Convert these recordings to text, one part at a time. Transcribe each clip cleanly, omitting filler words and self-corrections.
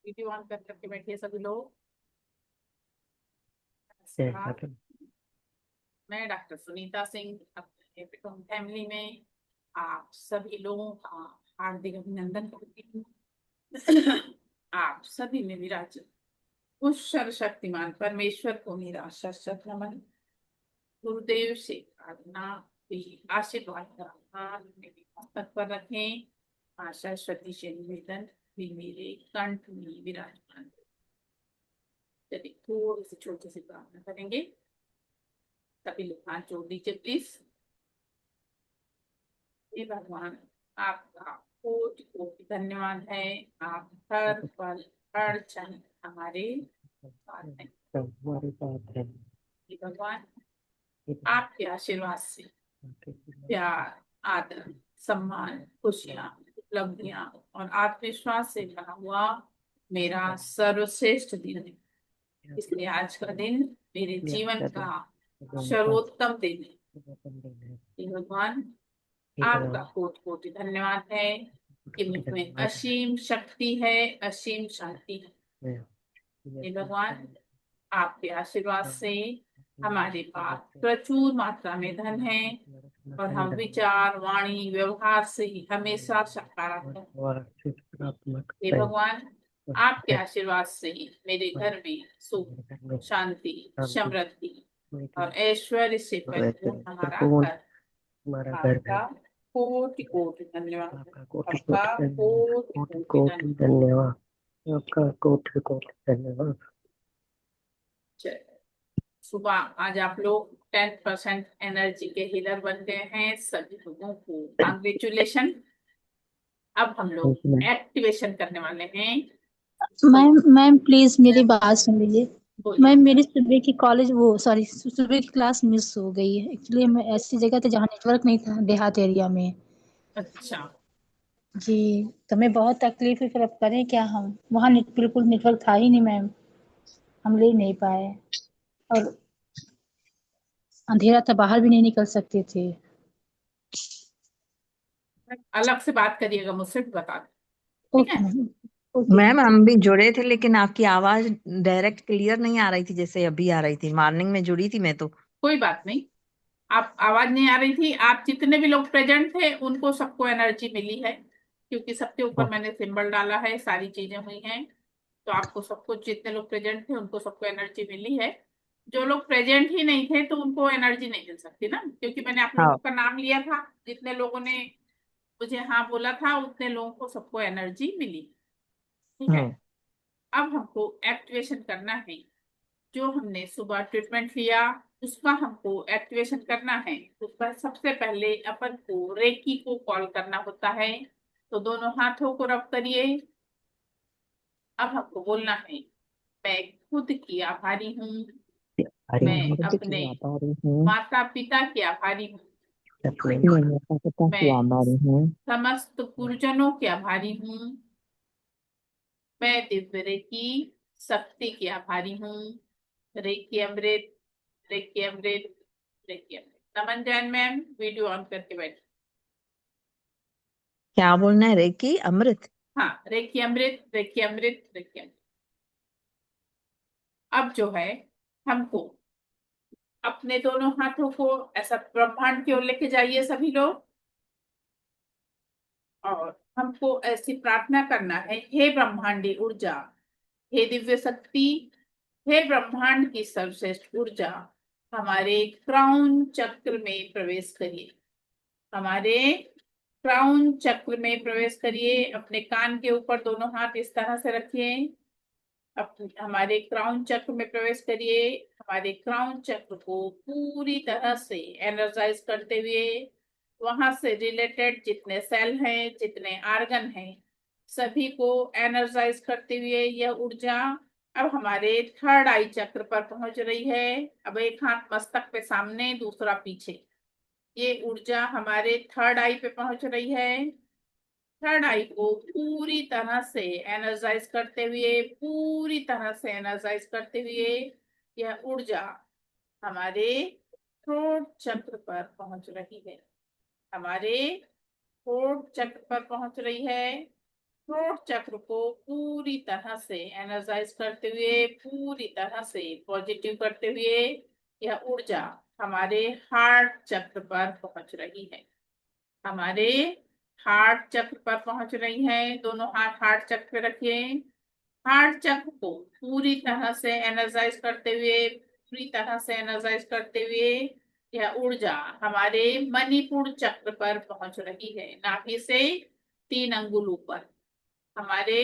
Video on कर करके बैठिए सभी लोग। जय नमस्कार। माता दी। मैं डॉक्टर सुनीता सिंह अपने पिटोम फैमिली में आप सभी लोगों का हार्दिक अभिनंदन करती हूँ। आप सभी में विराज उस सर्वशक्तिमान परमेश्वर को मेरा शत नमन। गुरुदेव से प्रार्थना भी आशीर्वाद का हाथ मेरे मस्तक पर रखें। मां सरस्वती से निवेदन भी मेरे कंठ में विराजमान। चलिए थोड़ी सी छोटी सी प्रार्थना करेंगे। सभी लोग हाथ जोड़ दीजिए प्लीज। हे भगवान, आपका कोटि कोटि धन्यवाद है। आप हर पल हर क्षण हमारे साथ हैं। सब हमारे साथ है। हे भगवान, ये आपके आशीर्वाद से बातें सुनो। प्यार, आदर, सम्मान, खुशियां, उपलब्धियां और आत्मविश्वास से भरा हुआ मेरा सर्वश्रेष्ठ दिन है। इसलिए आज का दिन मेरे ये जीवन अच्छा का दिन, दोनों का सर्वोत्तम दिन है। अपन दिन है। हे भगवान, ये आपका भगवान कोटि कोटि धन्यवाद है कोटि कि कोटि मुझ में धन्यवाद है। असीम शक्ति है, असीम शांति है। ये हे सब भगवान, आपके आशीर्वाद से हमारे पास सब प्रचुर मात्रा में धन है और हम विचार, वाणी, व्यवहार से ही हमेशा सकारात्मक। और सकारात्मक हे है। भगवान, आपके आशीर्वाद से ही मेरे घर में सुख, शांति, शांति समृद्धि और ऐश्वर्य से परिपूर्ण हमारा परिपूर्ण घर। हमारा घर है। आपका कोटि कोटि धन्यवाद। आपका कोटि आपका कोटि धन्यवाद। कोटि कोटि कोटि कोटि धन्यवाद। धन्यवाद। आपका कोटि कोटि धन्यवाद। जय। सुबह आज आप लोग 10% एनर्जी के हीलर बन गए हैं। सभी लोगों को कांग्रेचुलेशन। अब हम थैंक यू लोग मैम। एक्टिवेशन करने वाले हैं। तो मैम मैम प्लीज मेरी बात सुन लीजिए। बोलिए। मैम मेरी सुबह की कॉलेज वो सॉरी सुबह की क्लास मिस हो गई है। एक्चुअली मैं ऐसी जगह थी जहाँ नेटवर्क नहीं था, देहात एरिया में। अच्छा, जी। तो मैं बहुत तकलीफ है, फिर अब करें क्या हम। वहाँ बिल्कुल नेटवर्क था ही नहीं मैम। हम ले नहीं पाए। और अंधेरा था, बाहर भी नहीं निकल सकते थे। अलग से बात करिएगा, मुझसे भी बता दें। ठीक है। Okay ma'am. ओके। मैम हम भी जुड़े थे लेकिन आपकी आवाज डायरेक्ट क्लियर नहीं आ रही थी जैसे अभी आ रही थी। मॉर्निंग में जुड़ी थी मैं तो। कोई बात नहीं। आप आवाज नहीं आ रही थी, आप जितने भी लोग प्रेजेंट थे उनको सबको एनर्जी मिली है, क्योंकि सबके ऊपर मैंने सिंबल डाला है, सारी चीजें हुई हैं। तो आपको सबको, जितने लोग प्रेजेंट थे उनको सबको एनर्जी मिली है। जो लोग प्रेजेंट ही नहीं थे तो उनको एनर्जी नहीं मिल सकती ना, क्योंकि मैंने आप लोगों हाँ। का नाम लिया था। जितने लोगों ने मुझे हाँ बोला था उतने लोगों को सबको एनर्जी मिली। ठीक है। हम्म। अब हमको एक्टिवेशन करना है। जो हमने सुबह ट्रीटमेंट लिया उसका हमको एक्टिवेशन करना है। उसका सबसे पहले अपन को रेकी को कॉल करना होता है। तो दोनों हाथों को रब करिए। अब हमको बोलना है, मैं खुद की आभारी हूँ। हरी मैं अमृत अपने की आभारी हूँ। माता पिता की आभारी हूँ। अपने माता पिता की मैं आभारी हूँ। समस्त गुरुजनों की आभारी हूँ। मैं दिव्य रेकी शक्ति की आभारी हूँ। रेकी अमृत, रेकी अमृत, रेकी अमृत। Naman Jain ma'am, video on करके बैठ। क्या बोलना है? रेकी अमृत। हाँ, रेकी अमृत, रेकी अमृत, रेकी अमृत। अब जो है, हमको अपने दोनों हाथों को ऐसा ब्रह्मांड की ओर लेके जाइए सभी लोग। और हमको ऐसी प्रार्थना करना है, हे ब्रह्मांडी ऊर्जा, हे दिव्य शक्ति, हे ब्रह्मांड की सर्वश्रेष्ठ ऊर्जा, हमारे क्राउन चक्र में प्रवेश करिए। हमारे क्राउन चक्र में प्रवेश करिए। अपने कान के ऊपर दोनों हाथ इस तरह से रखिए। हमारे क्राउन चक्र में प्रवेश करिए। हमारे क्राउन चक्र को पूरी तरह से एनर्जाइज करते हुए वहां से रिलेटेड जितने सेल हैं, जितने आर्गन हैं, सभी को एनर्जाइज करते हुए यह ऊर्जा अब हमारे थर्ड आई चक्र पर पहुंच रही है। अब एक हाथ मस्तक पे सामने, दूसरा पीछे। ये ऊर्जा हमारे थर्ड आई पे पहुंच रही है। थर्ड आई को पूरी तरह से एनर्जाइज करते हुए, पूरी तरह से एनर्जाइज करते हुए यह ऊर्जा हमारे थ्रोट चक्र पर पहुंच रही है। हमारे थ्रोट चक्र पर पहुंच रही है। थ्रोट चक्र को पूरी तरह से एनर्जाइज करते हुए, पूरी तरह से पॉजिटिव करते हुए यह ऊर्जा हमारे हार्ट चक्र पर पहुंच रही है। हमारे हार्ट चक्र पर पहुंच रही है। दोनों हाथ हार्ट चक्र पे रखिए। हार्ट चक्र को पूरी तरह से एनर्जाइज करते हुए, पूरी तरह से एनर्जाइज करते हुए यह ऊर्जा हमारे मणिपुर चक्र पर पहुंच रही है। नाभि से 3 अंगुल ऊपर हमारे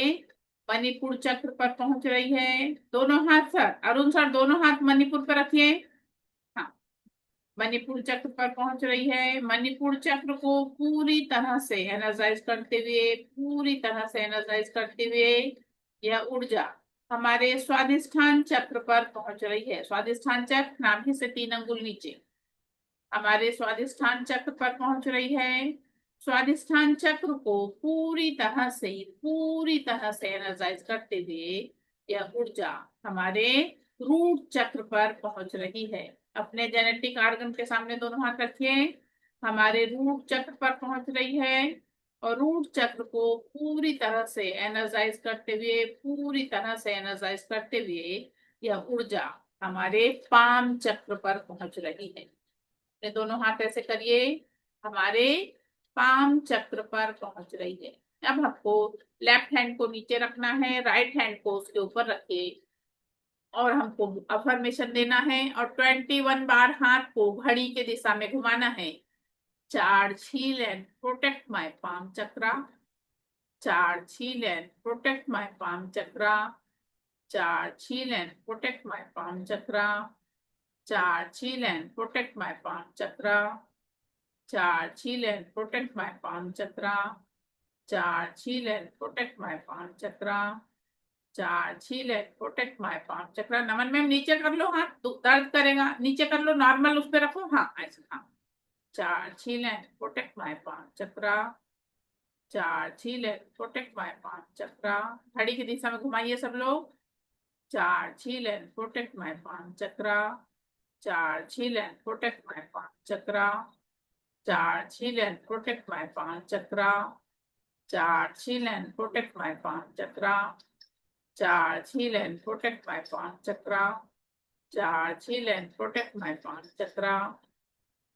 मणिपुर चक्र पर पहुंच रही है। दोनों हाथ सर, अरुण सर दोनों हाथ मणिपुर पर रखिए। हाँ, मणिपुर चक्र पर पहुंच रही है। मणिपुर चक्र को पूरी तरह से एनर्जाइज करते हुए, पूरी तरह से एनर्जाइज करते हुए यह ऊर्जा हमारे स्वादिष्ठान चक्र पर पहुंच रही है। स्वादिष्ठान चक्र नाभि से 3 अंगुल नीचे हमारे स्वादिष्ठान चक्र पर पहुंच रही है। स्वादिष्ठान चक्र को पूरी तरह से एनर्जाइज करते हुए यह ऊर्जा हमारे रूट चक्र पर पहुंच रही है। अपने जेनेटिक ऑर्गन के सामने दोनों हाथ रखिए। हमारे रूट चक्र पर पहुंच रही है और रूट चक्र को पूरी तरह से एनर्जाइज करते हुए, पूरी तरह से एनर्जाइज करते हुए यह ऊर्जा हमारे पाम चक्र पर पहुंच रही है। अपने दोनों हाथ ऐसे करिए, हमारे पाम चक्र पर पहुंच रही है। अब आपको लेफ्ट हैंड को नीचे रखना है, राइट हैंड को उसके ऊपर रखिए और हमको अफर्मेशन देना है और 21 बार हाथ को घड़ी के दिशा में घुमाना है। Charge, heal and protect my palm chakra. Charge, heal and protect my palm chakra. Charge, heal and protect my palm chakra. Charge, heal and protect my palm chakra. Charge, heal and protect my palm chakra. Charge, heal and protect my palm chakra. Charge, heal and protect my palm chakra. Naman ma'am नीचे कर लो हाथ, दर्द करेगा। नीचे कर लो, normal उस पे रखो। हाँ ऐसे, हाँ। Charge, heal and protect my palm chakra. Charge, heal and protect my palm chakra. घड़ी की दिशा में घुमाइए सब लोग। Charge, heal and protect my palm chakra. Charge, heal and protect my palm chakra. Charge, heal and protect my palm chakra. Charge, heal and protect my palm chakra. Charge, heal and protect my palm chakra. Charge, heal and protect my palm chakra.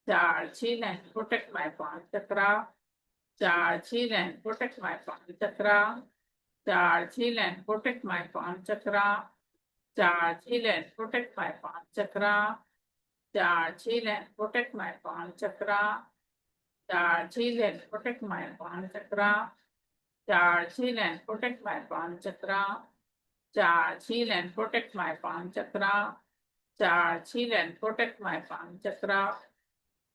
Charge, heal and protect my palm chakra. Charge, heal and protect my palm chakra. Charge, heal and protect my palm chakra. Charge, heal and protect my palm chakra. Charge, heal and protect my palm chakra. Charge, heal and protect my palm chakra. Charge, heal and protect my palm chakra. Charge, heal and protect my palm chakra. Charge, heal and protect my palm chakra.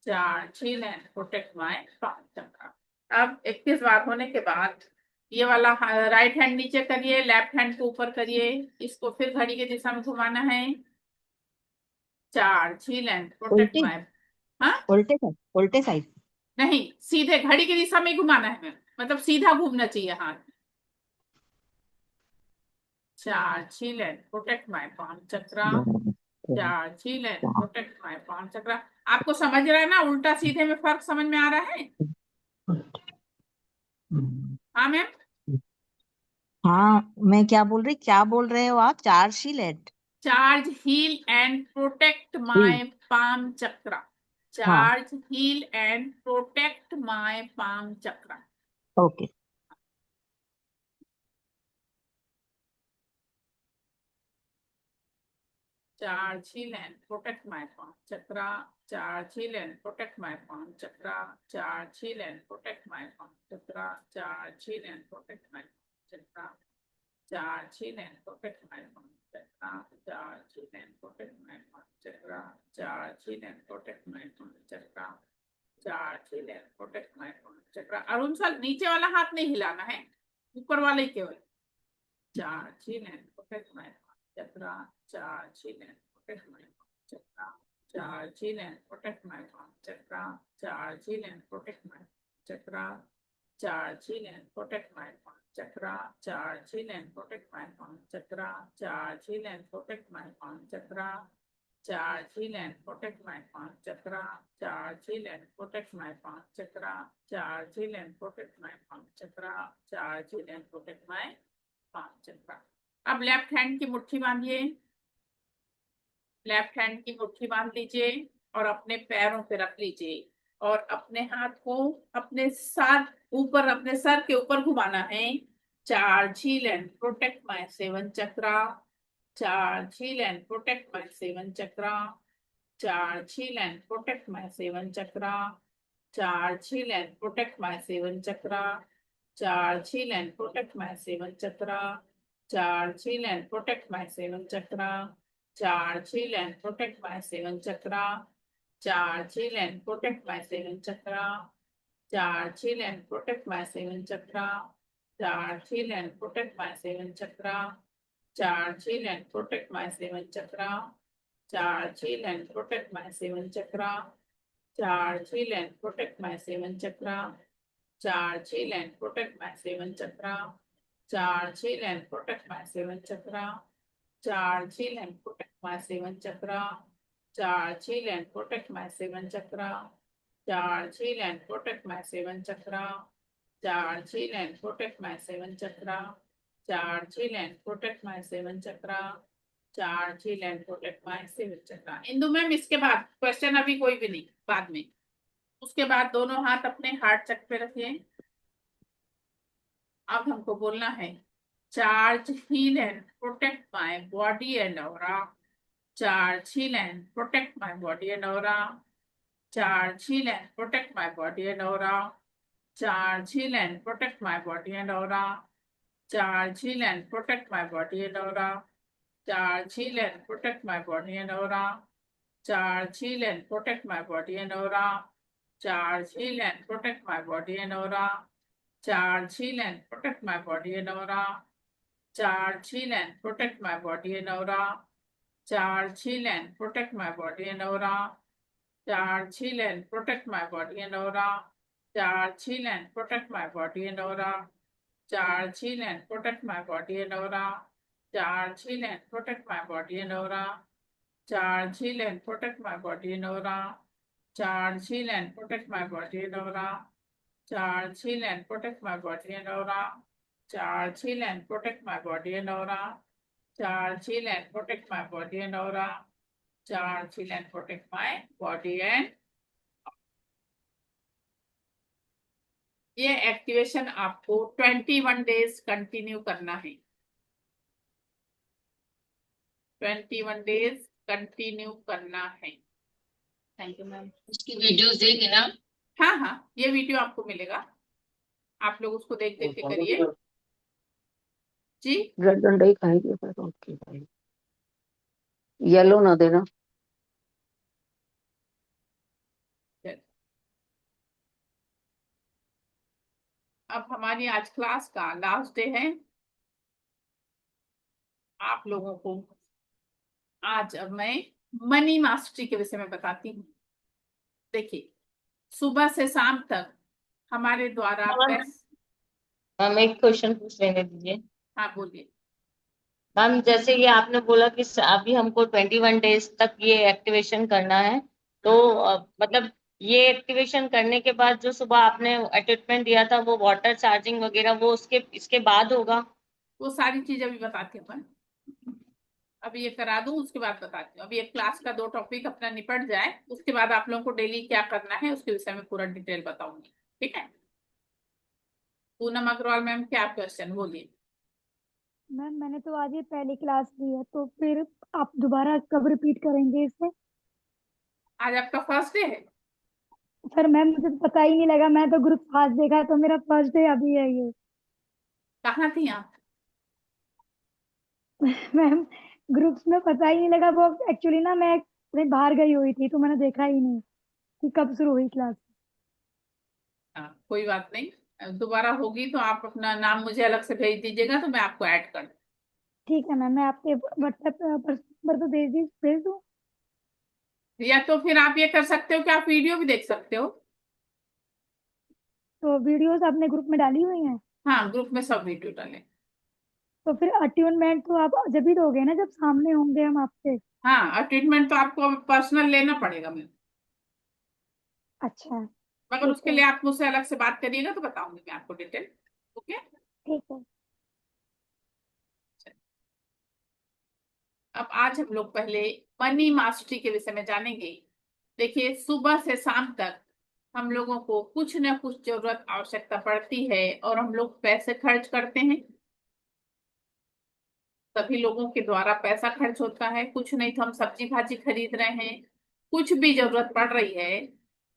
Charge, heal and protect my palm chakra. अब 21 बार होने के बाद ये वाला right hand नीचे करिए, left hand को ऊपर करिए। इसको फिर घड़ी की दिशा में घुमाना है। चार्ज, हील एंड प्रोटेक्ट उल्टे? माय, हाँ उल्टे साइड, उल्टे साइड। नहीं, सीधे घड़ी की दिशा में घुमाना है मैम, मतलब सीधा घूमना चाहिए हाथ। Charge, heal and protect my palm chakra. Charge, heal and protect my palm chakra. आपको समझ रहा है ना, उल्टा सीधे में फर्क समझ में आ रहा है? हाँ मैम। हाँ, मैं क्या बोल रही, क्या बोल रहे हो आप? चार्ज शीलेट, charge, heal and protect my palm chakra. हाँ charge, heal and protect my palm chakra. Okay. Charge, heal and protect my palm chakra. Charge, heal and protect my palm chakra. Charge, heal and protect my palm chakra. Charge, heal and protect my palm chakra. Charge, heal and protect my palm chakra. Charge, heal and protect my palm chakra. Charge, heal and protect my palm chakra. Charge, heal and protect my palm chakra. Arun sir नीचे वाला हाथ नहीं हिलाना है, ऊपर वाले केवल। Charge, heal and protect my palm chakra. Charge, heal and protect my palm chakra. Charge, heal and protect my palm chakra. Charge, heal and protect my chakra. Charge, heal and protect my palm chakra. Charge, heal and protect my palm chakra. Charge, heal and protect my palm chakra. charge, heal and protect my palm chakra, charge, heal and protect my palm chakra, charge, heal and protect my palm chakra, charge, heal and protect my palm chakra. अब left hand की मुट्ठी बांधिए, left hand की मुट्ठी बांध लीजिए और अपने पैरों पे रख लीजिए और अपने हाथ को अपने सर ऊपर, अपने सर के ऊपर घुमाना है। Charge, heal and protect my 7 chakra, charge, heal and protect my 7 chakra, charge, heal and protect my 7 chakra, charge, heal and protect my 7 chakra, charge, heal and protect my 7 chakra, charge, heal and protect my 7 chakra, charge, heal and protect my 7 chakra, charge, heal and protect my 7 chakra, charge, heal and protect my 7 chakra, charge, heal and protect my 7 chakra, charge, heal and protect my 7 chakra, charge, heal and protect my 7 chakra, charge, heal and protect my 7 chakra, charge, heal and protect my 7 chakra, charge, heal and protect my 7 chakra, charge, heal and protect my 7 chakra, charge, heal and protect my 7 chakra, charge, heal and protect my 7 chakra, charge, heal and protect my 7 chakra, charge, heal and protect my 7 chakra, charge, heal and protect my 7 chakra. Indu ma'am, इसके बाद question अभी कोई भी नहीं, बाद में। उसके बाद दोनों हाथ अपने हार्ट चक्र पे रखिए। अब हमको बोलना है charge, heal and protect my body and aura, charge, heal and protect my body and aura, charge, heal and protect my body and aura, charge, heal and protect my body and aura, charge, heal and protect my body and aura, charge, heal and protect my body and aura, charge, heal and protect my body and aura, charge, heal and protect my body and aura, charge, heal and protect my body and aura, charge, heal and protect my body and aura, charge, heal and protect my body and aura, charge, heal and protect my body and aura, charge, heal and protect my body and aura, charge, heal and protect my body and aura, charge, heal and protect my body and aura, charge, heal and protect my body and aura, charge, heal and protect my body and aura, charge, heal and protect my body and aura, charge, heal and protect my body and aura, charge, heal and protect my body and aura, charge, heal and protect my body and ये activation आपको 21 days continue करना है। 21 days continue करना है। Thank you ma'am. उसकी videos देंगे ना? हाँ हाँ, ये वीडियो आपको मिलेगा, आप लोग उसको देख देख के करिए जी। रेड अंडा ही खाएंगे फिर, ओके भाई, येलो ना देना। अब हमारी आज क्लास का लास्ट डे है। आप लोगों को आज अब मैं मनी मास्टरी के विषय में बताती हूँ। देखिए, सुबह से शाम तक हमारे द्वारा मैम एक क्वेश्चन पूछ लेने दीजिए। हाँ बोलिए मैम, जैसे ये आपने बोला कि अभी हमको 21 डेज तक ये एक्टिवेशन करना है, तो मतलब ये एक्टिवेशन करने के बाद जो सुबह आपने अटैचमेंट दिया था वो वाटर चार्जिंग वगैरह वो इसके बाद होगा? वो सारी चीज अभी बताती हूँ मैं। अभी ये करा दूं, उसके बाद बताती हूँ। अभी एक क्लास का 2 टॉपिक अपना निपट जाए, उसके बाद आप लोगों को डेली क्या करना है उसके विषय में पूरा डिटेल बताऊंगी, ठीक है। पूनम अग्रवाल मैम, क्या क्वेश्चन बोलिए। मैम मैंने तो आज ये पहली क्लास ली है, तो फिर आप दोबारा कब रिपीट करेंगे इसे? आज आपका फर्स्ट डे है? सर मैम मुझे तो पता ही नहीं लगा, मैं तो ग्रुप फास्ट देखा, तो मेरा फर्स्ट डे अभी है ये। कहाँ थी आप? मैम ग्रुप्स में पता ही नहीं लगा, वो एक्चुअली ना मैं कहीं बाहर गई हुई थी, तो मैंने देखा ही नहीं कि कब शुरू हुई क्लास। हाँ, कोई बात नहीं, दोबारा होगी तो आप अपना नाम मुझे अलग से भेज दीजिएगा तो मैं आपको ऐड कर दूँ। ठीक है मैम, मैं आपके व्हाट्सएप पर तो भेज दूँ। या तो फिर आप ये कर सकते हो कि आप वीडियो भी देख सकते हो। तो वीडियोस आपने ग्रुप में डाली हुई हैं? हाँ, ग्रुप में सब वीडियो डाले। तो फिर अट्यूनमेंट तो आप जब ही दोगे ना जब सामने होंगे हम आपसे। हाँ, और ट्रीटमेंट तो आपको पर्सनल लेना पड़ेगा मैम, अच्छा। मगर ठीक उसके है। लिए आप मुझसे अलग से बात करिएगा तो बताऊंगी मैं आपको डिटेल। ओके। ठीक है। अब आज हम लोग पहले मनी मास्टरी के विषय में जानेंगे। देखिए, सुबह से शाम तक हम लोगों को कुछ न कुछ जरूरत आवश्यकता पड़ती है और हम लोग पैसे खर्च करते हैं। सभी लोगों के द्वारा पैसा खर्च होता है, कुछ नहीं तो हम सब्जी भाजी खरीद रहे हैं, कुछ भी जरूरत पड़ रही है।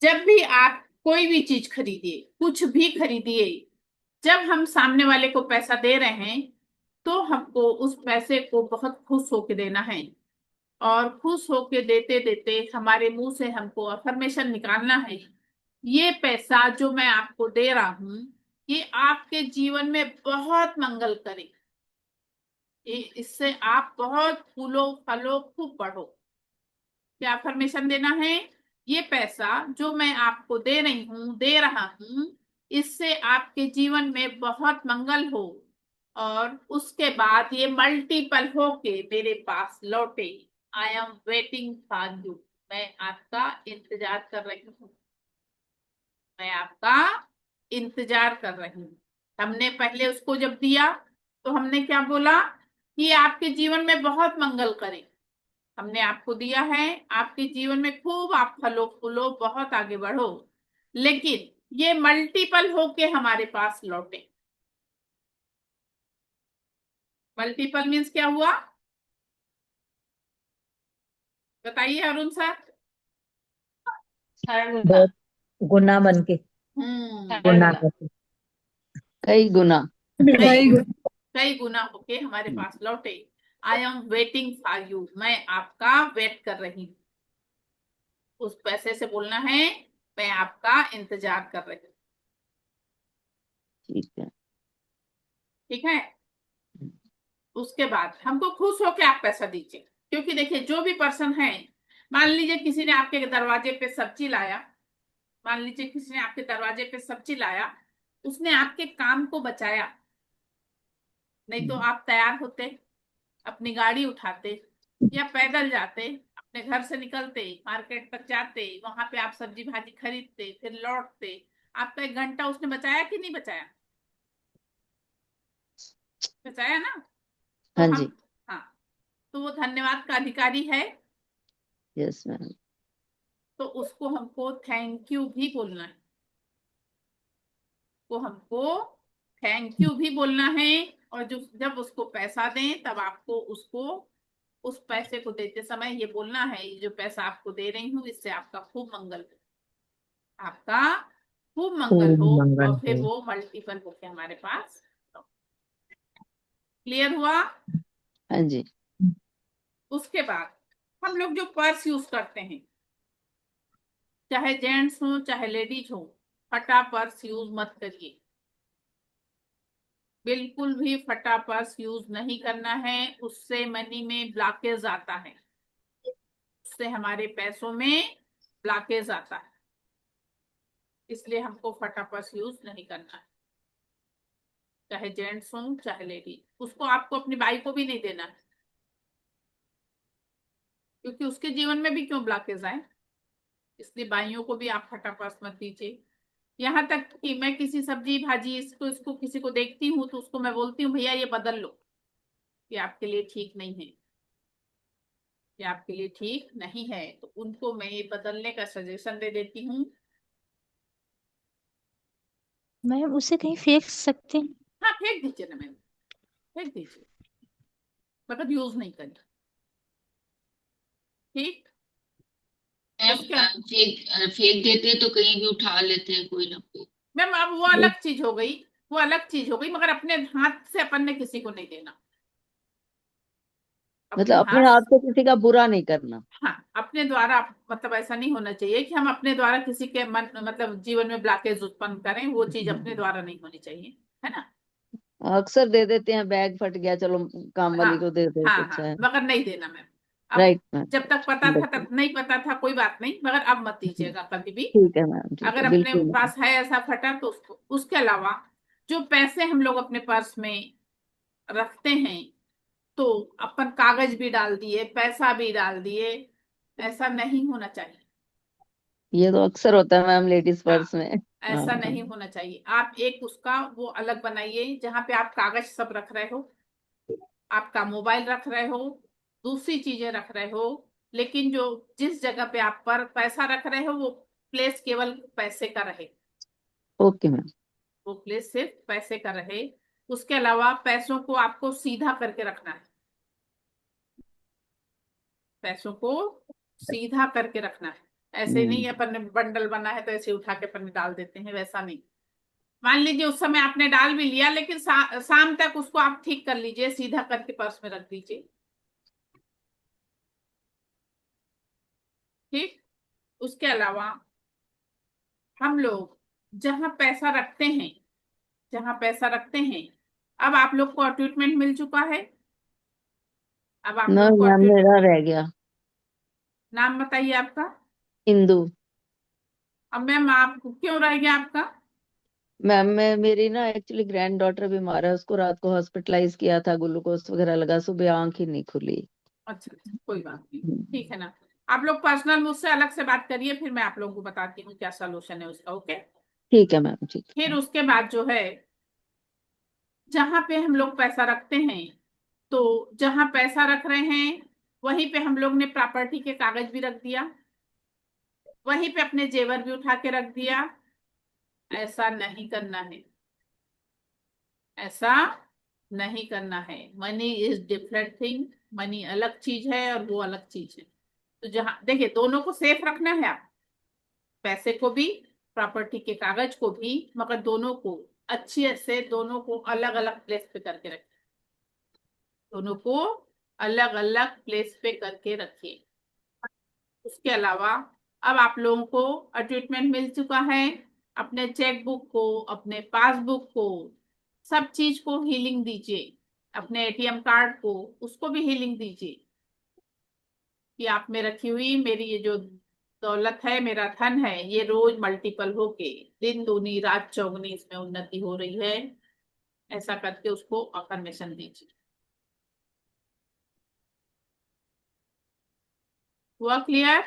जब भी आप कोई भी चीज खरीदिए, कुछ भी खरीदिए, जब हम सामने वाले को पैसा दे रहे हैं तो हमको उस पैसे को बहुत खुश होके देना है। और खुश होके देते देते हमारे मुंह से हमको अफर्मेशन निकालना है, ये पैसा जो मैं आपको दे रहा हूं ये आपके जीवन में बहुत मंगल करे, इससे आप बहुत फूलो फलो खूब बढ़ो। क्या अफर्मेशन देना है? ये पैसा जो मैं आपको दे रही हूँ, दे रहा हूँ, इससे आपके जीवन में बहुत मंगल हो और उसके बाद ये मल्टीपल होके मेरे पास लौटे। I am waiting for you. मैं आपका इंतजार कर रही हूँ, मैं आपका इंतजार कर रही हूँ। हमने पहले उसको जब दिया तो हमने क्या बोला कि आपके जीवन में बहुत मंगल करे। हमने आपको दिया है, आपके जीवन में खूब आप फलो फूलो, बहुत आगे बढ़ो, लेकिन ये मल्टीपल होके हमारे पास लौटे। मल्टीपल मीन्स क्या हुआ? बताइए अरुण सर। थर्ड बहुत गुना बन के, गुना गुना। करके। कई गुना। कई कई गुना होके हमारे पास लौटे। I am waiting for you. मैं आपका वेट कर रही हूँ। उस पैसे से बोलना है मैं आपका इंतजार कर रही हूँ। ठीक है। ठीक है। उसके बाद हमको खुश होके आप पैसा दीजिए, क्योंकि देखिए जो भी पर्सन है, मान लीजिए किसी ने आपके दरवाजे पे सब्जी लाया, मान लीजिए किसी ने आपके दरवाजे पे सब्जी लाया, उसने आपके काम को बचाया। नहीं तो आप तैयार होते, अपनी गाड़ी उठाते या पैदल जाते, अपने घर से निकलते, मार्केट तक जाते, वहां पे आप सब्जी भाजी खरीदते, फिर लौटते। आपका 1 घंटा उसने बचाया कि नहीं बचाया? बचाया ना? तो हाँ हम, जी। हाँ, तो वो धन्यवाद का अधिकारी है, यस मैम। तो उसको हमको थैंक यू भी बोलना है। तो हमको थैंक यू भी बोलना है। और जो जब उसको पैसा दें तब आपको उसको उस पैसे को देते समय ये बोलना है, ये जो पैसा आपको दे रही हूँ इससे आपका खूब मंगल हो, आपका खूब मंगल खूब हो। मंगल और फिर हो। वो मल्टीपल होके हमारे पास। क्लियर हुआ? हाँ जी। उसके बाद हम लोग जो पर्स यूज करते हैं, चाहे जेंट्स हो चाहे लेडीज हो, फटा पर्स यूज मत करिए। बिल्कुल भी फटा पर्स यूज नहीं करना है, उससे मनी में ब्लॉकेज आता है, उससे हमारे पैसों में ब्लॉकेज आता है। इसलिए हमको फटा पर्स यूज नहीं करना है, चाहे जेंट्स हो चाहे लेडीज। उसको आपको अपनी बाई को भी नहीं देना है, क्योंकि उसके जीवन में भी क्यों ब्लॉकेज आए। इसलिए बाइयों को भी आप फटा पर्स मत दीजिए। यहाँ तक कि मैं किसी सब्जी भाजी इसको इसको किसी को देखती हूँ तो उसको मैं बोलती हूँ भैया ये बदल लो, ये आपके लिए ठीक नहीं है, ये आपके लिए ठीक नहीं है, तो उनको मैं ये बदलने का सजेशन दे देती हूँ। मैम उसे कहीं फेंक सकते हैं? हाँ, फेंक दीजिए ना मैम, फेंक दीजिए, मगर यूज नहीं करिए। ठीक। मैम उसका फेंक फेंक देते हैं तो कहीं भी उठा लेते हैं कोई ना कोई। मैम अब वो अलग चीज हो गई, वो अलग चीज हो गई, मगर अपने हाथ से अपन ने किसी को नहीं देना। अपने मतलब अपने हाथ, हाथ से किसी का बुरा नहीं करना। हाँ, अपने द्वारा, मतलब ऐसा नहीं होना चाहिए कि हम अपने द्वारा किसी के मन मतलब जीवन में ब्लॉकेज उत्पन्न करें, वो चीज अपने द्वारा नहीं होनी चाहिए, है ना? अक्सर दे देते हैं, बैग फट गया चलो काम हाँ वाली को दे दो, हाँ अच्छा हाँ, है। मगर नहीं देना मैम। अब राइट मैम। जब तक पता था बिल्कुल। तब नहीं पता था कोई बात नहीं, मगर अब मत दीजिएगा कभी भी। ठीक है मैम, ठीक अगर है, अपने बिल्कुल मैम। पास है ऐसा फटा तो उसको, उसके अलावा जो पैसे हम लोग अपने पर्स में रखते हैं तो अपन कागज भी डाल दिए, पैसा भी डाल दिए, ऐसा नहीं होना चाहिए। ये तो अक्सर होता है मैम लेडीज हाँ, पर्स में। ऐसा हाँ। नहीं होना चाहिए। आप एक उसका वो अलग बनाइए जहां पे आप कागज सब रख रहे हो, आपका मोबाइल रख रहे हो, दूसरी चीजें रख रहे हो, लेकिन जो जिस जगह पे आप पर पैसा रख रहे हो वो प्लेस केवल पैसे का रहे, ओके मैम। वो प्लेस सिर्फ पैसे का रहे। उसके अलावा पैसों को आपको सीधा करके रखना है, पैसों को सीधा करके रखना है। ऐसे नहीं अपन ने बंडल बना है तो ऐसे उठा के अपन ने डाल देते हैं, वैसा नहीं। मान लीजिए उस समय आपने डाल भी लिया, लेकिन शाम तक उसको आप ठीक कर लीजिए, सीधा करके पर्स में रख दीजिए। ठीक। उसके अलावा हम लोग जहां पैसा रखते हैं, जहां पैसा रखते हैं, अब आप लोग को अटैचमेंट मिल चुका है। अब आप ना लोग को मैम मेरा रह गया। नाम बताइए आपका। इंदू। अब मैम आप क्यों रह गया आपका? मैम मैं मेरी ना एक्चुअली ग्रैंड डॉटर बीमार है, उसको रात को हॉस्पिटलाइज किया था, ग्लूकोज वगैरह लगा, सुबह आंख ही नहीं खुली। अच्छा अच्छा, कोई बात नहीं, हम्म, ठीक है ना। आप लोग पर्सनल मुझसे अलग से बात करिए, फिर मैं आप लोगों को बताती हूँ क्या सोल्यूशन है उसका। ओके। ठीक है मैम, ठीक फिर है। उसके बाद जो है, जहां पे हम लोग पैसा रखते हैं, तो जहां पैसा रख रहे हैं वहीं पे हम लोग ने प्रॉपर्टी के कागज भी रख दिया, वहीं पे अपने जेवर भी उठा के रख दिया। ऐसा नहीं करना है, ऐसा नहीं करना है। Money is different thing, money अलग चीज है और वो अलग चीज है। तो जहां देखिए, दोनों को सेफ रखना है आप, पैसे को भी, प्रॉपर्टी के कागज को भी, मगर दोनों को अच्छे से, दोनों को अलग अलग प्लेस पे करके रखिए, दोनों को अलग अलग प्लेस पे करके रखिए। उसके अलावा अब आप लोगों को अटैचमेंट मिल चुका है, अपने चेक बुक को, अपने पासबुक को, सब चीज को हीलिंग दीजिए। अपने एटीएम कार्ड को, उसको भी हीलिंग दीजिए कि आप में रखी हुई मेरी ये जो दौलत है, मेरा धन है, ये रोज मल्टीपल होके दिन दूनी रात चौगुनी इसमें उन्नति हो रही है। ऐसा करके उसको अफर्मेशन दीजिए। हुआ क्लियर?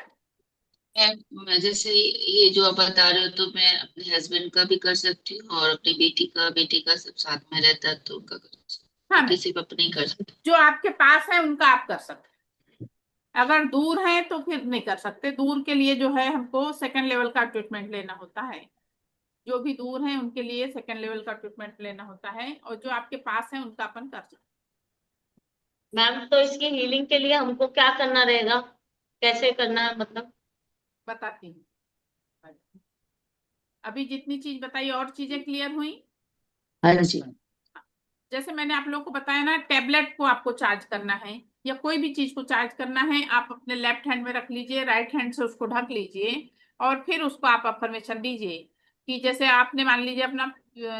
मैं जैसे ये जो आप बता रहे हो तो मैं अपने हस्बैंड का भी कर सकती हूँ और अपनी बेटी का सब साथ में रहता है तो उनका कर सकती हाँ हूँ, मैम, किसी पे नहीं कर सकती। जो आपके पास है उनका आप कर सकते हैं। अगर दूर है तो फिर नहीं कर सकते। दूर के लिए जो है हमको सेकंड लेवल का ट्रीटमेंट लेना होता है। जो भी दूर है उनके लिए सेकंड लेवल का ट्रीटमेंट लेना होता है, और जो आपके पास है उनका अपन कर सकते हैं। मैम तो इसकी हीलिंग के लिए हमको क्या करना रहेगा, कैसे करना है मतलब? बताती हूँ। अभी जितनी चीज बताई और चीजें क्लियर हुई? हाँ जी। जैसे मैंने आप लोगों को बताया ना, टेबलेट को आपको चार्ज करना है या कोई भी चीज को चार्ज करना है, आप अपने लेफ्ट हैंड में रख लीजिए, राइट हैंड से उसको ढक लीजिए, और फिर उसको आप अफर्मेशन दीजिए कि जैसे आपने मान लीजिए अपना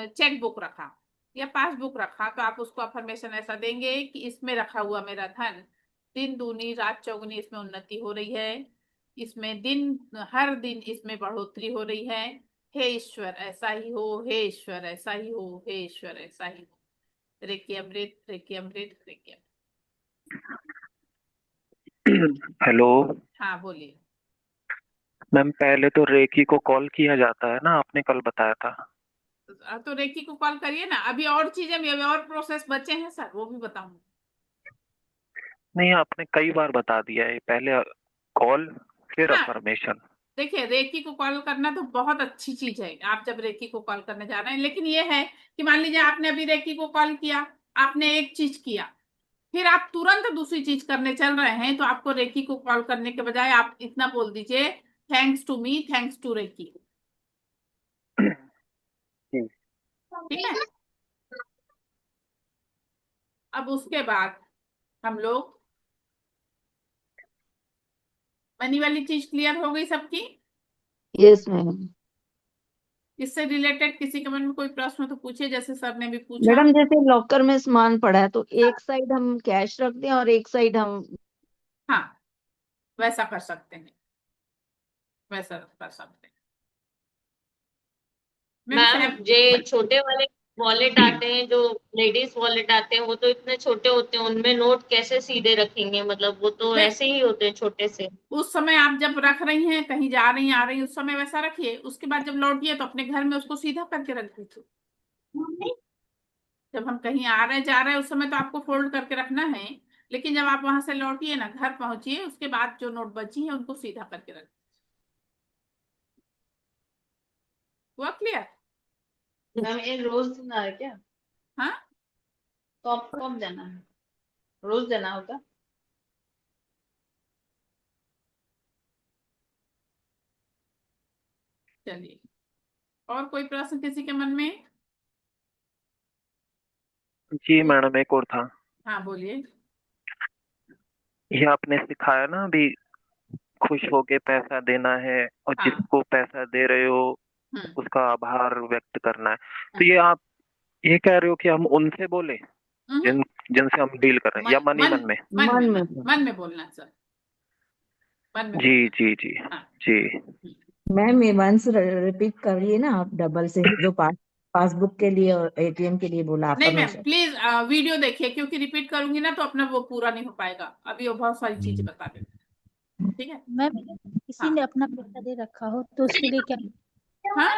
चेक बुक रखा या पासबुक रखा, तो आप उसको अफर्मेशन ऐसा देंगे कि इसमें रखा हुआ मेरा धन दिन दूनी रात चौगुनी इसमें उन्नति हो रही है, इसमें दिन हर दिन इसमें बढ़ोतरी हो रही है। हे ईश्वर ऐसा ही हो, हे ईश्वर ऐसा ही हो, हे ईश्वर ऐसा ही हो। रेकी अमृत, रेकी अमृत, रेकी अमृत। हेलो हाँ बोलिए। मैम, पहले तो रेकी को कॉल किया जाता है ना, आपने कल बताया था। तो रेकी को कॉल करिए ना। अभी और चीजें भी, अभी और प्रोसेस बचे हैं सर, वो भी बताऊंगी। नहीं, आपने कई बार बता दिया है, पहले कॉल फिर हाँ, अफर्मेशन। देखिए रेकी को कॉल करना तो बहुत अच्छी चीज है, आप जब रेकी को कॉल करने जा रहे हैं, लेकिन ये है कि मान लीजिए आपने अभी रेकी को कॉल किया, आपने एक चीज किया, फिर आप तुरंत दूसरी चीज करने चल रहे हैं, तो आपको रेकी को कॉल करने के बजाय आप इतना बोल दीजिए, thanks to me, thanks to reiki. ठीक है। अब उसके बाद हम लोग, मनी वाली चीज क्लियर हो गई सबकी? Yes ma'am. इससे रिलेटेड किसी के मन में कोई प्रश्न हो तो पूछिए, जैसे सर ने भी पूछा। मैडम जैसे लॉकर में सामान पड़ा है तो एक साइड हम कैश रख दें और एक साइड हम। हाँ, वैसा कर सकते हैं, वैसा कर सकते हैं। मैम मैम सैम, ये छोटे वाले वॉलेट आते हैं, जो लेडीज वॉलेट आते हैं, वो तो इतने छोटे होते हैं, उनमें नोट कैसे सीधे रखेंगे? मतलब वो तो नहीं, ऐसे ही होते हैं छोटे से। उस समय आप जब रख रही हैं, कहीं जा रही हैं आ रही हैं, उस समय वैसा रखिए। उसके बाद जब लौटिए तो अपने घर में उसको सीधा करके रख दीजिए। जब हम कहीं आ रहे जा रहे हैं उस समय तो आपको फोल्ड करके रखना है, लेकिन जब आप वहां से लौटिए ना, घर पहुंचिए, उसके बाद जो नोट बची है उनको सीधा करके रख। हुआ क्लियर? मैम ये रोज देना है क्या? हाँ, कब कब देना है? रोज देना होगा? चलिए। और कोई प्रश्न किसी के मन में? जी मैडम, एक और था। हाँ, बोलिए। ये आपने सिखाया ना अभी, खुश होके पैसा देना है और हाँ। जिसको पैसा दे रहे हो हम्म। उसका आभार व्यक्त करना है। तो हाँ। ये कह रहे हो कि हम उनसे बोले हम्म। जिनसे हम डील कर रहे हैं, या मन ही मन मन में? मन मन में, में। मन में बोलना सर, मन में जी बोलना। जी जी हाँ। जी। मैम ये वंस रिपीट करिए ना आप डबल से, जो पासबुक के लिए और एटीएम के लिए बोला नहीं मैम, अफर्मेशन। प्लीज वीडियो देखिए, क्योंकि रिपीट करूंगी ना तो अपना वो पूरा नहीं हो पाएगा। अभी वो बहुत सारी चीजें बता देंगे, ठीक है? मैम किसी हाँ। ने अपना पैसा दे रखा हो तो उसके लिए क्या? हाँ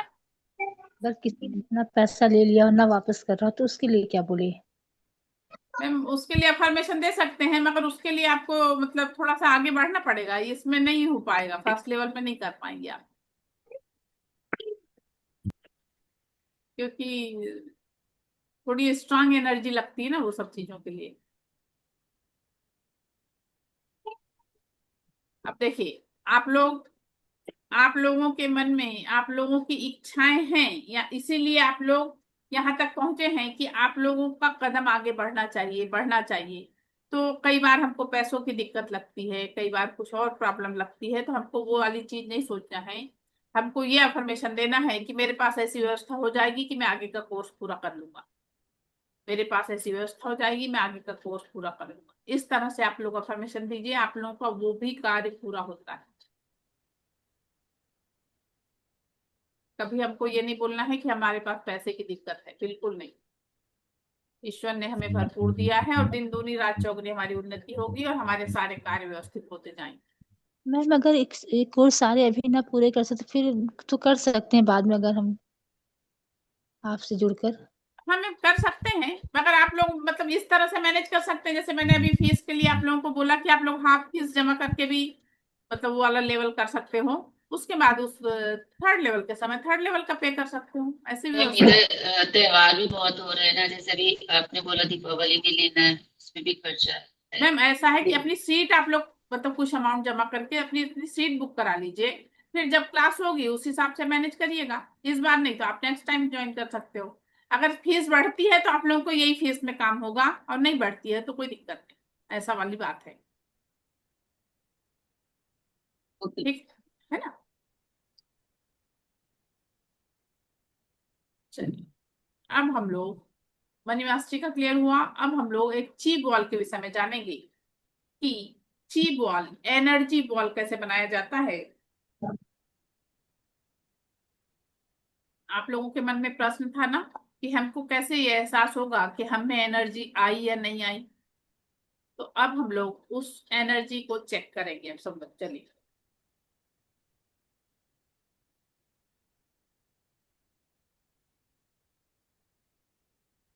अगर किसी ने अपना पैसा ले लिया और ना वापस कर रहा हो तो उसके लिए क्या बोले? मैम, उसके लिए अफर्मेशन दे सकते हैं, मगर उसके लिए आपको मतलब थोड़ा सा आगे बढ़ना पड़ेगा। इसमें नहीं हो पाएगा, फर्स्ट लेवल पे नहीं कर पाएंगे आप, क्योंकि थोड़ी स्ट्रांग एनर्जी लगती है ना वो सब चीजों के लिए। अब देखिए, आप लोगों के मन में आप लोगों की इच्छाएं हैं, या इसीलिए आप लोग यहाँ तक पहुंचे हैं कि आप लोगों का कदम आगे बढ़ना चाहिए, बढ़ना चाहिए। तो कई बार हमको पैसों की दिक्कत लगती है, कई बार कुछ और प्रॉब्लम लगती है, तो हमको वो वाली चीज नहीं सोचना है। हमको ये अफर्मेशन देना है कि मेरे पास ऐसी व्यवस्था हो जाएगी कि मैं आगे का कोर्स पूरा कर लूंगा। मेरे पास ऐसी व्यवस्था हो जाएगी, मैं आगे का कोर्स पूरा कर लूंगा। इस तरह से आप लोग अफर्मेशन दीजिए, आप लोगों का वो भी कार्य पूरा होता है। कभी हमको ये नहीं बोलना है कि हमारे पास पैसे की दिक्कत है, बिल्कुल नहीं। ईश्वर ने हमें भरपूर दिया है, और दिन दूनी रात चौगुनी हमारी उन्नति होगी और हमारे सारे कार्य व्यवस्थित होते जाएंगे। मैम अगर एक कोर्स सारे अभी ना पूरे कर सकते फिर तो कर सकते हैं बाद में, अगर हम आपसे जुड़कर। हाँ मैम, कर सकते हैं, मगर आप लोग मतलब इस तरह से मैनेज कर सकते हैं, जैसे मैंने अभी फीस के लिए आप लोगों को बोला कि आप लोग हाफ फीस जमा करके भी मतलब वो वाला लेवल कर सकते हो। उसके बाद उस थर्ड लेवल के समय थर्ड लेवल का पे कर सकते हो, ऐसी भी मैम व्यवस्था है। इधर त्योहार भी बहुत हो रहे हैं ना, जैसे अभी आपने बोला दीपावली भी लेना है, इसमें भी खर्चा है। मैम ऐसा है कि अपनी सीट आप लोग मतलब कुछ अमाउंट जमा करके अपनी अपनी सीट बुक करा लीजिए, फिर जब क्लास होगी उस हिसाब से मैनेज करिएगा। इस बार नहीं तो आप नेक्स्ट टाइम ज्वाइन कर सकते हो। अगर फीस बढ़ती है तो आप लोगों को यही फीस में काम होगा, और नहीं बढ़ती है तो कोई दिक्कत नहीं, ऐसा वाली बात है। ओके। ठीक है ना? चलिए, अब हम लोग मनी मास्टरी का क्लियर हुआ। अब हम लोग एक ची बॉल के विषय में जानेंगे कि ची बॉल, एनर्जी बॉल कैसे बनाया जाता है। आप लोगों के मन में प्रश्न था ना कि हमको कैसे ये एहसास होगा कि हम में एनर्जी आई या नहीं आई। तो अब हम लोग उस एनर्जी को चेक करेंगे। अब सब लोग चलिए,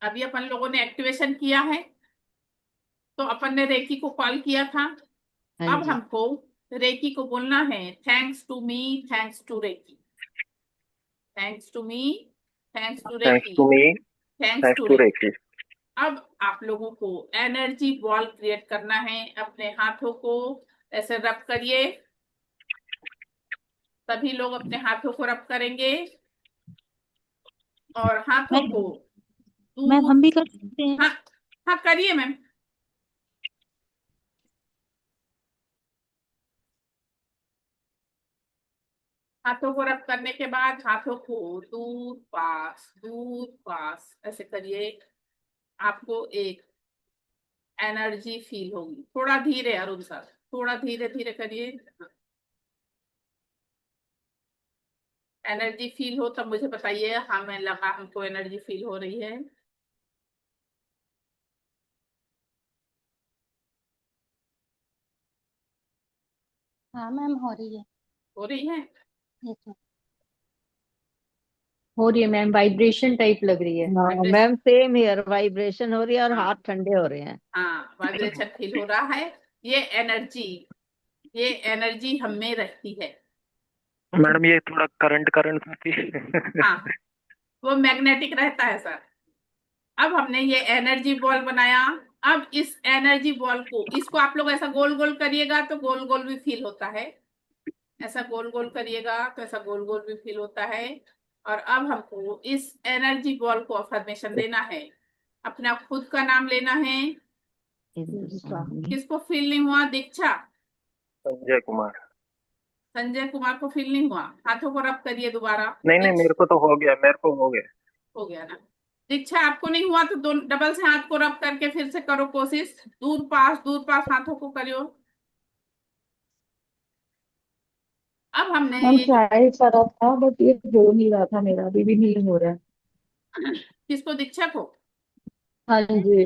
अभी अपन लोगों ने एक्टिवेशन किया है, तो अपन ने रेकी को कॉल किया था। हाँ अब जी। हमको रेकी को बोलना है thanks to me, thanks to Reiki, thanks to me, thanks to thanks Reiki, to me, thanks thanks to to Reiki. Reiki. अब आप लोगों को एनर्जी बॉल क्रिएट करना है। अपने हाथों को ऐसे रब करिए, सभी लोग अपने हाथों को रब करेंगे और हाथों मैम को मैम दूर। हम भी कर सकते हैं? हाँ, हाँ करिए मैम। हाथों को रब करने के बाद हाथों को दूर पास ऐसे करिए। आपको एक एनर्जी फील होगी। थोड़ा धीरे अरुण सर, थोड़ा धीरे धीरे करिए। एनर्जी फील हो तब मुझे बताइए। हमें लगा हमको एनर्जी फील हो रही है। हाँ मैम हो रही है। हो रही है। Yes ma'am. हो रही है मैम, वाइब्रेशन टाइप लग रही है। हाँ vibration. Ma'am, same here, vibration हो रही है और हाँ हाथ ठंडे हो रहे हैं। हाँ, वाइब्रेशन फील हो रहा है। ये एनर्जी, ये एनर्जी हम में रहती है। मैडम ये थोड़ा करंट करंट सा हाँ, वो मैग्नेटिक रहता है सर। अब हमने ये एनर्जी बॉल बनाया। अब इस एनर्जी बॉल को, इसको आप लोग ऐसा गोल गोल करिएगा तो गोल गोल भी फील होता है। ऐसा गोल गोल करिएगा तो ऐसा गोल गोल भी फील होता है। और अब हमको इस एनर्जी बॉल को अफर्मेशन देना है। अपना खुद का नाम लेना है। किसको फील नहीं हुआ? दीक्षा, संजय कुमार। संजय कुमार को फील नहीं हुआ? हाथों को रब करिए दोबारा। नहीं नहीं, मेरे को तो हो गया, मेरे को हो गया। हो गया ना? दीक्षा, आपको नहीं हुआ तो दोनों डबल से हाथ को रब करके फिर से करो कोशिश। दूर पास हाथों को करियो। अब हमने मैम ये ट्राई करा था बट ये हो नहीं रहा था, मेरा अभी भी नहीं हो रहा है। किसको? दीक्षा को? हाँ जी।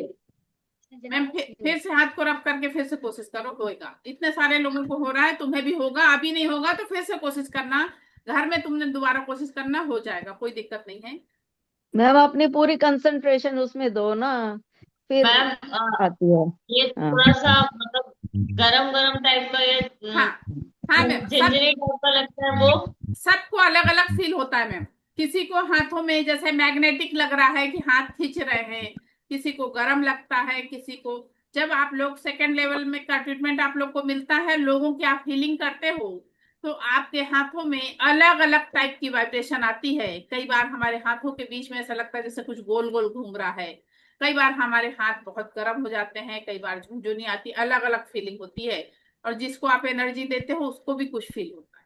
मैम फिर से हाथ को रब करके फिर से कोशिश करो। होएगा। इतने सारे लोगों को हो रहा है, तुम्हें भी होगा। अभी नहीं होगा तो फिर से कोशिश करना। घर में तुमने दोबारा कोशिश करना, हो जाएगा, कोई दिक्कत नहीं है। मैम अपनी पूरी कंसंट्रेशन उसमें दो ना, फिर मैम आती है। ये हाँ थोड़ा सा मतलब गरम गरम टाइप का, ये हाँ हाँ मैम, झिंझनी टाइप का लगता है वो। सबको अलग अलग फील होता है मैम। किसी को हाथों में जैसे मैग्नेटिक लग रहा है कि हाथ खींच रहे हैं, किसी को गर्म लगता है, किसी को। जब आप लोग सेकेंड लेवल में का ट्रीटमेंट आप लोग को मिलता है, लोगों की आप फीलिंग करते हो, तो आपके हाथों में अलग अलग टाइप की वाइब्रेशन आती है। कई बार हमारे हाथों के बीच में ऐसा लगता है जैसे कुछ गोल गोल घूम रहा है। कई बार हमारे हाथ बहुत गर्म हो जाते हैं, कई बार झुनझुनी आती, अलग अलग फीलिंग होती है। और जिसको आप एनर्जी देते हो उसको भी कुछ फील होता है।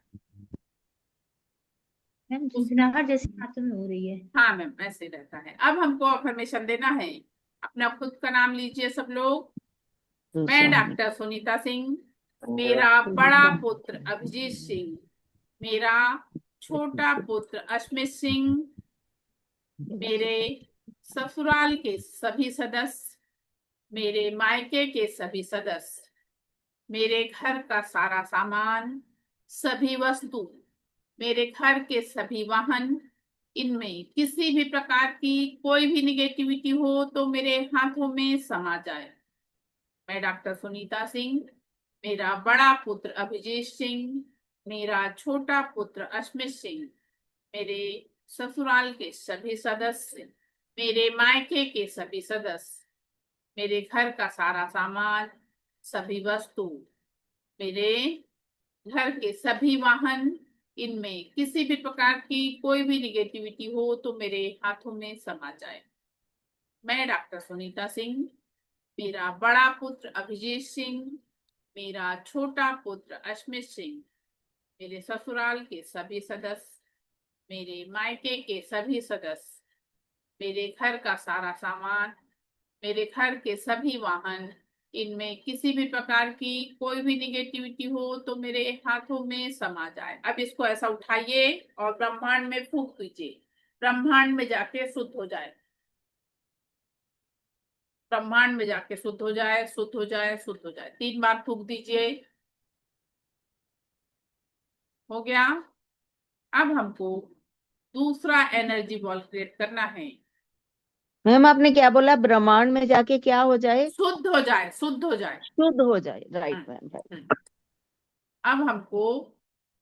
मैम झुंझुनाहट जैसी हाथों में हो रही है। हाँ मैम, ऐसे रहता है। अब हमको अफर्मेशन देना है। अपना खुद का नाम लीजिए सब लोग। मैं दूसरा डॉक्टर सुनीता सिंह, संजय। मेरा बड़ा पुत्र अभिजीत सिंह, मेरा छोटा पुत्र अश्मित सिंह, मेरे ससुराल के सभी सदस्य, मेरे मायके के सभी सदस्य, मेरे घर का सारा सामान, सभी वस्तु, मेरे घर के सभी वाहन, इनमें किसी भी प्रकार की कोई भी निगेटिविटी हो तो मेरे हाथों में समा जाए। मैं डॉक्टर सुनीता सिंह, मेरा बड़ा पुत्र अभिजीत सिंह, मेरा छोटा पुत्र अश्मित सिंह, मेरे ससुराल के सभी सदस्य, मेरे मायके के सभी सदस्य, मेरे घर का सारा सामान, सभी वस्तु, मेरे घर के सभी वाहन, इनमें किसी भी प्रकार की कोई भी निगेटिविटी हो तो मेरे हाथों में समा जाए। मैं डॉक्टर सुनीता सिंह, मेरा बड़ा पुत्र अभिजीत सिंह, मेरा छोटा पुत्र अश्मित सिंह, मेरे ससुराल के सभी सदस्य, मेरे मायके के सभी सदस्य, मेरे घर का सारा सामान, मेरे घर के सभी वाहन, इनमें किसी भी प्रकार की कोई भी निगेटिविटी हो तो मेरे हाथों में समा जाए। अब इसको ऐसा उठाइए और ब्रह्मांड में फूंक दीजिए। ब्रह्मांड में जाके शुद्ध हो जाए। ब्रह्मांड में जाके शुद्ध हो जाए, शुद्ध हो जाए, शुद्ध हो जाए। 3 बार फूंक दीजिए। हो गया। अब हमको दूसरा एनर्जी बॉल क्रिएट करना है। मैम आपने क्या बोला? ब्रह्मांड में जाके क्या हो जाए? शुद्ध हो जाए, शुद्ध हो जाए। शुद्ध हो जाए, राइट हम्म, मैम, राइट। हम्म। अब हमको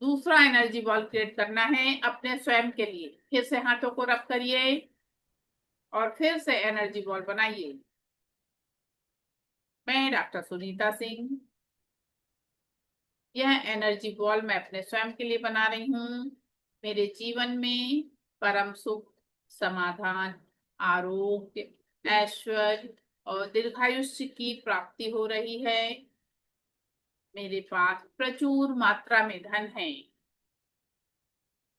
दूसरा एनर्जी बॉल क्रिएट करना है अपने स्वयं के लिए। फिर से हाथों को रब करिए और फिर से एनर्जी बॉल बनाइए। मैं डॉक्टर सुनीता सिंह, यह एनर्जी बॉल मैं अपने स्वयं के लिए बना रही हूँ। मेरे जीवन में परम सुख, समाधान, आरोग्य, ऐश्वर्य और दीर्घायुष्य की प्राप्ति हो रही है। मेरे पास प्रचुर मात्रा में धन है।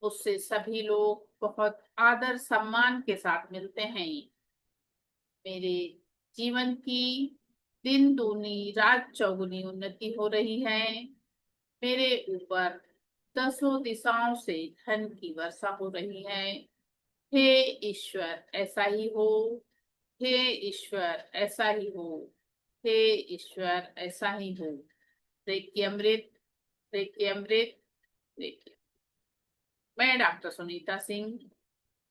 उससे सभी लोग बहुत आदर सम्मान के साथ मिलते हैं। मेरे जीवन की दिन दूनी रात चौगुनी उन्नति हो रही है। मेरे ऊपर दसों दिशाओं से धन की वर्षा हो रही है। हे ईश्वर ऐसा ही हो, हे ईश्वर ऐसा ही हो, हे ईश्वर ऐसा ही हो। रेकी अमृत, रेकी अमृत, रेकी। मैं डॉक्टर सुनीता सिंह,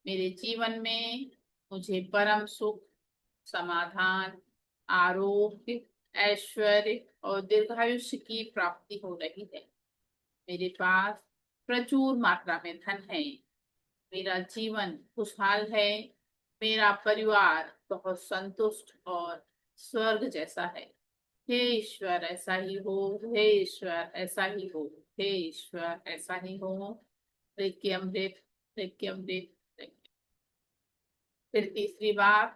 मेरे जीवन में मुझे परम सुख, समाधान, आरोग्य, ऐश्वर्य और दीर्घायुष्य की प्राप्ति हो रही है। मेरे पास प्रचुर मात्रा में धन है। मेरा जीवन खुशहाल है। मेरा परिवार बहुत संतुष्ट और स्वर्ग जैसा है। हे ईश्वर ऐसा ही हो, हे ईश्वर ऐसा ही हो, हे ईश्वर ऐसा ही हो। रेकी अमृत, रेकी अमृत, रेकी। फिर तीसरी बार,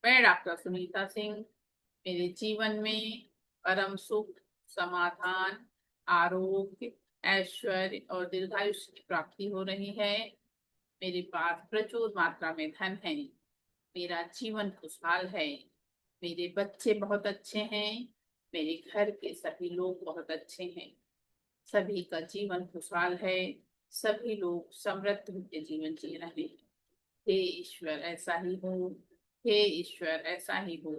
मैं डॉक्टर सुनीता सिंह, मेरे जीवन में परम सुख, समाधान, आरोग्य, ऐश्वर्य और दीर्घायुष्य की प्राप्ति हो रही है। मेरे पास प्रचुर मात्रा में धन है। मेरा जीवन खुशहाल है। मेरे बच्चे बहुत अच्छे हैं। मेरे घर के सभी लोग बहुत अच्छे हैं। सभी का जीवन खुशहाल है। सभी लोग समृद्ध होकर जीवन जी रहे हैं। हे ईश्वर ऐसा ही हो, हे ईश्वर ऐसा ही हो,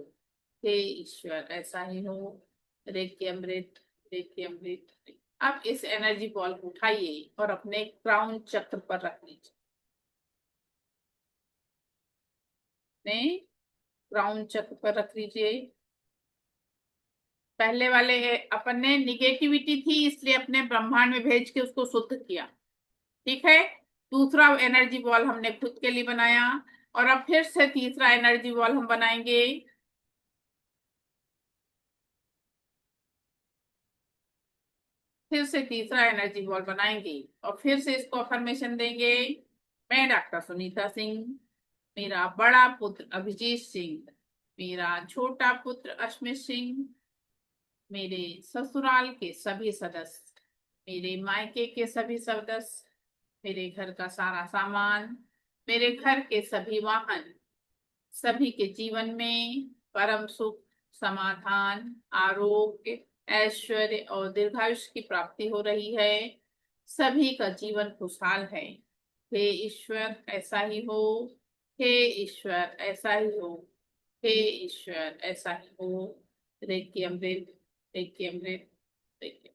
हे ईश्वर ऐसा ही हो। रेकी अमृत, रेकी अमृत। अब इस एनर्जी बॉल को उठाइए और अपने क्राउन चक्र पर रख लीजिए। ने क्राउन चक्र पर रख लीजिए। पहले वाले अपन ने निगेटिविटी थी इसलिए अपने ब्रह्मांड में भेज के उसको शुद्ध किया, ठीक है। दूसरा एनर्जी बॉल हमने खुद के लिए बनाया और अब फिर से तीसरा एनर्जी बॉल हम बनाएंगे। फिर से तीसरा एनर्जी बॉल बनाएंगे और फिर से इसको अफर्मेशन देंगे। मैं डॉक्टर सुनीता सिंह, मेरा बड़ा पुत्र अभिजीत सिंह, मेरा छोटा पुत्र अश्मित सिंह, मेरे ससुराल के सभी सदस्य, मेरे मायके के सभी सदस्य, मेरे घर का सारा सामान, मेरे घर के सभी वाहन, सभी के जीवन में परम सुख, समाधान, आरोग्य, ऐश्वर्य और दीर्घायुष्य की प्राप्ति हो रही है। सभी का जीवन खुशहाल है। हे ईश्वर ऐसा ही हो, हे ईश्वर ऐसा ही हो, हे ईश्वर ऐसा ही हो। रेकी अमृत, रेकी अमृत, रेकी।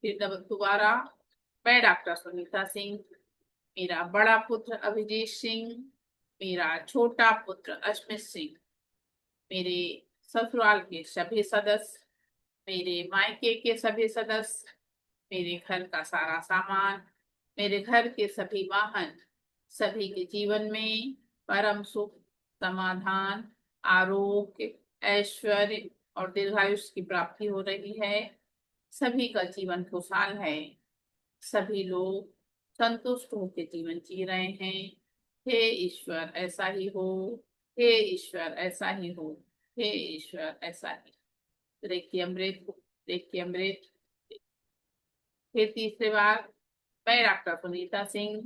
फिर दोबारा, मैं डॉक्टर सुनीता सिंह, मेरा बड़ा पुत्र अभिजीत सिंह, मेरा छोटा पुत्र अश्मित सिंह, मेरे ससुराल के सभी सदस्य, मेरे मायके के सभी सदस्य, मेरे घर का सारा सामान, मेरे घर के सभी वाहन, सभी के जीवन में परम सुख, समाधान, आरोग्य, ऐश्वर्य और दीर्घायुष्य की प्राप्ति हो रही है। सभी का जीवन खुशहाल है। सभी लोग संतुष्ट होकर जीवन जी रहे हैं। हे ईश्वर ऐसा ही हो, हे ईश्वर ऐसा ही हो, हे ईश्वर ऐसा ही। रेकी अमृत, रेकी अमृत। फिर तीसरी बार, मैं डॉक्टर सुनीता सिंह,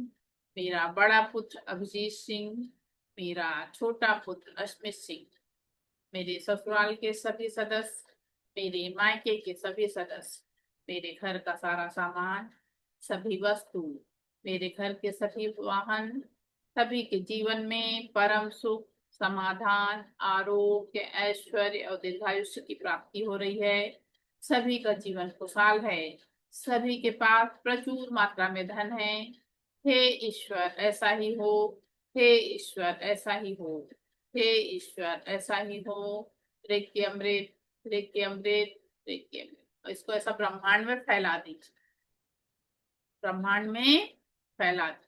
मेरा बड़ा पुत्र अभिजीत सिंह, मेरा छोटा पुत्र अश्मित सिंह, मेरे ससुराल के सभी सदस्य, मेरे मायके के सभी सदस्य, मेरे घर का सारा सामान, सभी वस्तु, मेरे घर के सभी वाहन, सभी के जीवन में परम सुख, समाधान, आरोग्य, ऐश्वर्य और दीर्घायुष्य की प्राप्ति हो रही है। सभी का जीवन खुशहाल है। सभी के पास प्रचुर मात्रा में धन है। हे ईश्वर ऐसा ही हो, हे ईश्वर ऐसा ही हो, हे ईश्वर ऐसा ही हो। रेकी अमृत, रेकी अमृत, रेकी अमृत। इसको ऐसा ब्रह्मांड में फैला दीजिए, ब्रह्मांड में फैला दीजिए।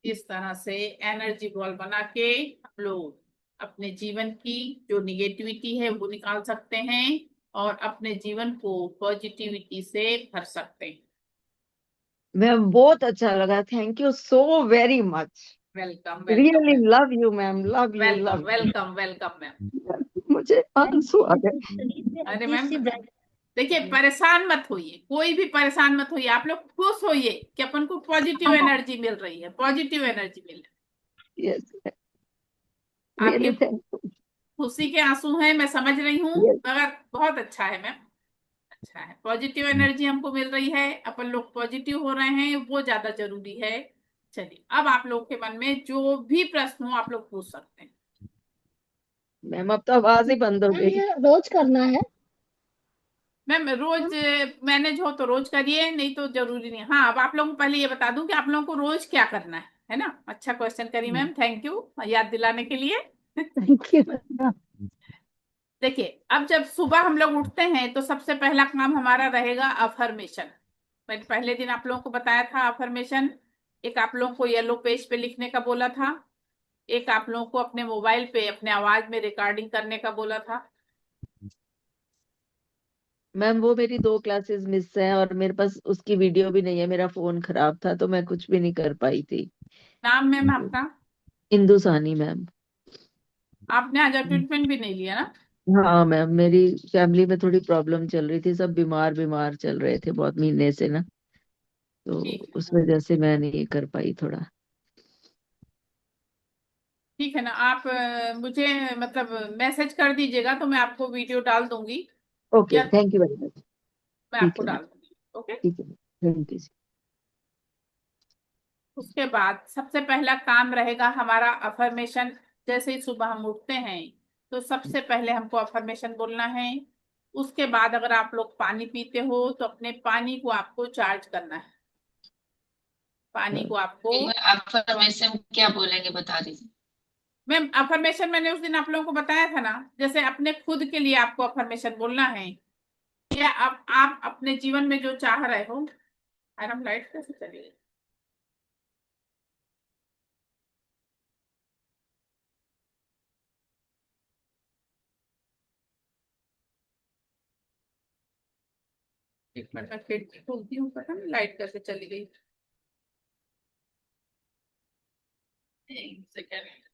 इस तरह से एनर्जी बॉल बना के हम लोग अपने जीवन की जो निगेटिविटी है वो निकाल सकते हैं और अपने जीवन को पॉजिटिविटी से भर सकते हैं। मैम बहुत अच्छा लगा, thank you so very much. Welcome, really welcome, love you ma'am, love you, welcome, love welcome, welcome ma'am. मुझे आंसू आ गए। अरे मैम देखिए, परेशान मत होइए, कोई भी परेशान मत होइए। आप लोग खुश होइए कि अपन को पॉजिटिव एनर्जी मिल रही है, पॉजिटिव एनर्जी मिल रही है। यस, आपके रियली थैंक यू। खुशी के आंसू हैं, मैं समझ रही हूँ, ये मगर बहुत अच्छा है मैम, अच्छा है। पॉजिटिव एनर्जी हमको मिल रही है, अपन लोग पॉजिटिव हो रहे हैं, वो ज्यादा जरूरी है। चलिए, अब आप लोग के मन में जो भी प्रश्न हो आप लोग पूछ सकते हैं। मैम अब तो आवाज ही बंद हो मैम गई। ये रोज करना है? मैम रोज मैनेज हो तो रोज करिए, नहीं तो जरूरी नहीं। हाँ, अब आप लोगों को पहले ये बता दूं कि आप लोगों को रोज क्या करना है ना। अच्छा क्वेश्चन करी मैम, थैंक यू याद दिलाने के लिए। Thank you ma'am. देखिए, अब जब सुबह हम लोग उठते हैं तो सबसे पहला काम हमारा रहेगा अफर्मेशन। मैंने पहले दिन आप लोगों को बताया था अफर्मेशन। एक आप लोगों को येलो पेज पे लिखने का बोला था, एक आप लोगों को अपने मोबाइल पे अपने आवाज में रिकॉर्डिंग करने का बोला था। मैम वो मेरी 2 क्लासेस मिस हैं और मेरे पास उसकी वीडियो भी नहीं है, मेरा फोन खराब था तो मैं कुछ भी नहीं कर पाई थी। नाम मैम आपका? इंदु सानी मैम। आपने आज ट्रीटमेंट भी नहीं लिया ना? हाँ मैम, मेरी फैमिली में थोड़ी प्रॉब्लम चल रही थी, सब बीमार बीमार चल रहे थे बहुत महीने से ना, तो ठीक है, उस वजह से मैं नहीं कर पाई थोड़ा। ठीक है ना। आप मुझे मतलब मैसेज कर दीजिएगा तो मैं आपको वीडियो डाल दूंगी, ओके, या थैंक यू वेरी मच। मैं ठीक आपको है मैम। डाल दूंगी। ओके। ठीक है, थैंक यू। उसके बाद सबसे पहला काम रहेगा हमारा अफर्मेशन। जैसे ही सुबह हम उठते हैं तो सबसे पहले हमको अफर्मेशन बोलना है। उसके बाद अगर आप लोग पानी पीते हो तो अपने पानी को आपको चार्ज करना है। पानी को आपको, अफर्मेशन क्या बोलेंगे बता दीजिए। मैम अफर्मेशन मैंने उस दिन आप लोगों को बताया था ना, जैसे अपने खुद के लिए आपको अफर्मेशन बोलना है, या आप अपने जीवन में जो चाह रहे हो। आराम, लाइट कैसे चलेगी? एक मिनट में खिड़की खोलती हूँ, पता नहीं लाइट कैसे चली गई। एक सेकेंड।